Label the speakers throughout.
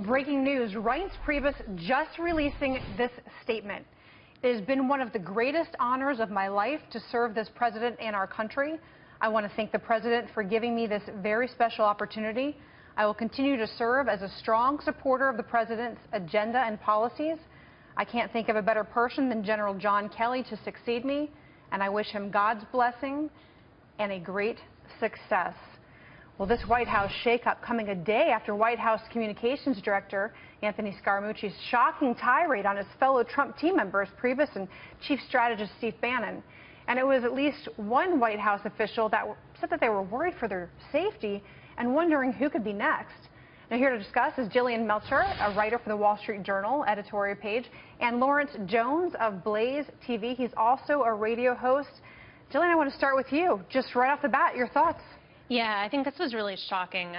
Speaker 1: Breaking news, Reince Priebus just releasing this statement. It has been one of the greatest honors of my life to serve this president and our country. I want to thank the president for giving me this very special opportunity. I will continue to serve as a strong supporter of the president's agenda and policies. I can't think of a better person than General John Kelly to succeed me, and I wish him God's blessing and a great success. Well, this White House shakeup coming a day after White House Communications Director Anthony Scaramucci's shocking tirade on his fellow Trump team members, Priebus and Chief Strategist Steve Bannon. And it was at least one White House official that said that they were worried for their safety and wondering who could be next. Now, here to discuss is Jillian Melchior, a writer for the Wall Street Journal editorial page, and Lawrence Jones of Blaze TV. He's also a radio host. Jillian, I want to start with you. Just right off the bat, your thoughts.
Speaker 2: Yeah, I think this was really shocking.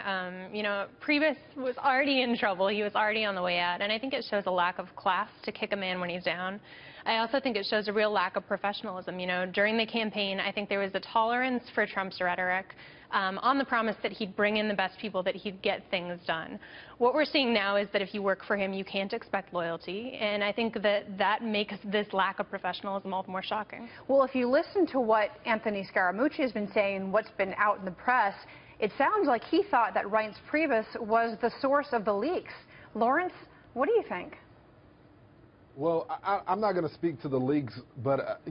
Speaker 2: Priebus was already in trouble. He was already on the way out. And I think it shows a lack of class to kick a man when he's down. I also think it shows a real lack of professionalism. During the campaign, I think there was a tolerance for Trump's rhetoric on the promise that he'd bring in the best people, that he'd get things done. What we're seeing now is that if you work for him, you can't expect loyalty. And I think that makes this lack of professionalism all the more shocking.
Speaker 1: Well, if you listen to what Anthony Scaramucci has been saying, what's been out in the press, it sounds like he thought that Reince Priebus was the source of the leaks. Lawrence, what do you think?
Speaker 3: Well, I'm not going to speak to the leaks, but,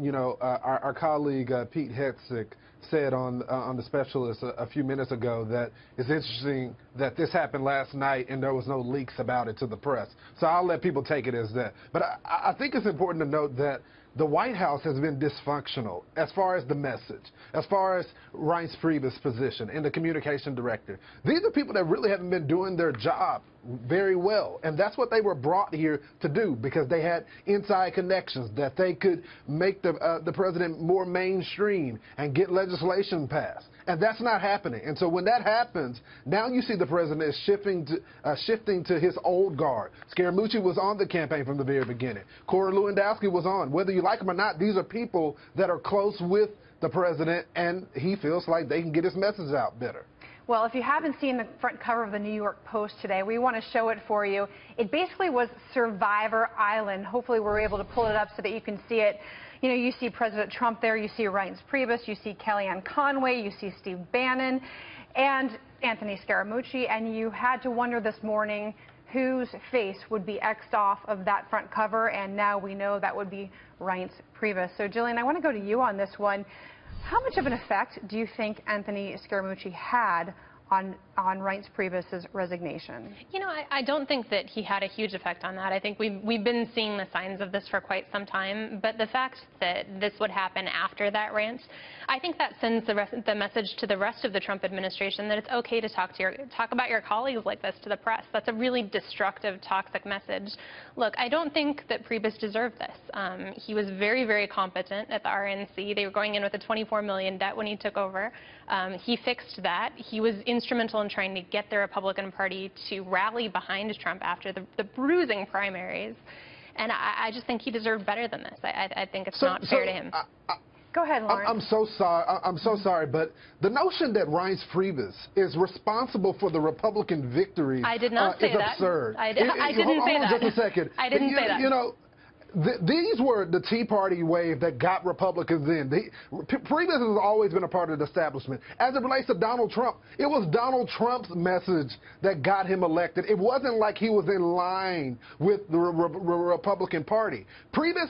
Speaker 3: our colleague Pete Hetzik said on the Specialist a few minutes ago that it's interesting that this happened last night and there was no leaks about it to the press. So I'll let people take it as that. But I think it's important to note that the White House has been dysfunctional as far as the message, as far as Reince Priebus' position and the communication director. These are people that really haven't been doing their job very well, and that's what they were brought here to do, because they had inside connections that they could make the president more mainstream and get legislation passed. And that's not happening. And so when that happens, now you see the president is shifting to his old guard. Scaramucci was on the campaign from the very beginning. Corey Lewandowski was on. Whether you like him or not, these are people that are close with the president, and he feels like they can get his message out better.
Speaker 1: Well, if you haven't seen the front cover of the New York Post today, we want to show it for you. It basically was Survivor Island. Hopefully we're able to pull it up so that you can see it. You see President Trump there, you see Reince Priebus, you see Kellyanne Conway, you see Steve Bannon, and Anthony Scaramucci, and you had to wonder this morning whose face would be X'd off of that front cover, and now we know that would be Reince Priebus. So, Jillian, I want to go to you on this one. How much of an effect do you think Anthony Scaramucci had on Reince Priebus' resignation?
Speaker 2: I don't think that he had a huge effect on that. I think we've been seeing the signs of this for quite some time, but the fact that this would happen after that rant, I think that sends the message to the rest of the Trump administration that it's okay to talk about your colleagues like this to the press. That's a really destructive, toxic message. Look, I don't think that Priebus deserved this. He was very, very competent at the RNC. They were going in with a $24 million debt when he took over. He fixed that. He was instrumental in trying to get the Republican Party to rally behind Trump after the bruising primaries. And I just think he deserved better than this. I think it's not fair to him.
Speaker 1: Go ahead, Lawrence.
Speaker 3: I'm so sorry, but the notion that Reince Priebus is responsible for the Republican victories
Speaker 2: is absurd. I didn't say that.
Speaker 3: Just a second.
Speaker 2: I didn't say that.
Speaker 3: These were the Tea Party wave that got Republicans in. Priebus has always been a part of the establishment. As it relates to Donald Trump, it was Donald Trump's message that got him elected. It wasn't like he was in line with the Republican Party. Priebus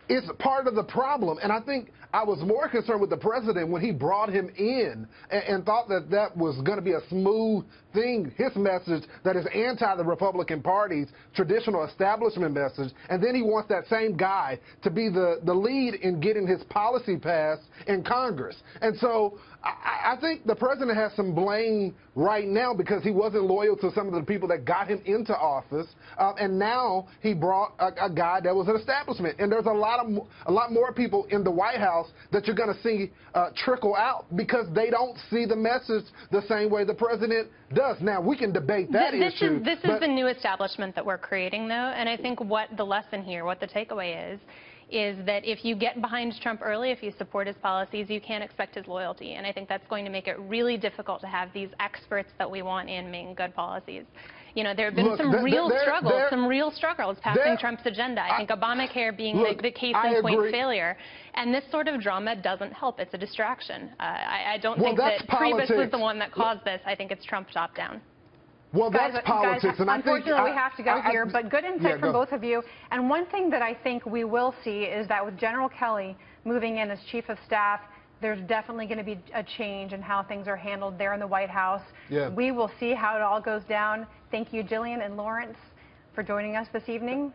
Speaker 3: is part of the problem, and I think I was more concerned with the president when he brought him in and thought that that was going to be a smooth thing, his message that is anti the Republican Party's traditional establishment message, and then he wants that same guy to be the lead in getting his policy passed in Congress. And so I think the president has some blame right now because he wasn't loyal to some of the people that got him into office, and now he brought a guy that was an establishment. And there's a lot more people in the White House that you're going to see trickle out because they don't see the message the same way the president does. Now, we can debate that issue.
Speaker 2: This is the new establishment that we're creating, though, and I think what the lesson here, what the takeaway is that if you get behind Trump early, if you support his policies, you can't expect his loyalty. And I think that's going to make it really difficult to have these experts that we want in making good policies. You know, there have been some real struggles passing Trump's agenda. I think Obamacare being the case in point failure. And this sort of drama doesn't help. It's a distraction. I don't think that Priebus was the one that caused this. I think it's Trump top-down.
Speaker 3: Well, that's politics.
Speaker 1: Guys,
Speaker 3: and
Speaker 1: unfortunately, we have to go here, but good insight from both of you. And one thing that I think we will see is that with General Kelly moving in as Chief of Staff, there's definitely going to be a change in how things are handled there in the White House. Yeah. We will see how it all goes down. Thank you, Jillian and Lawrence, for joining us this evening.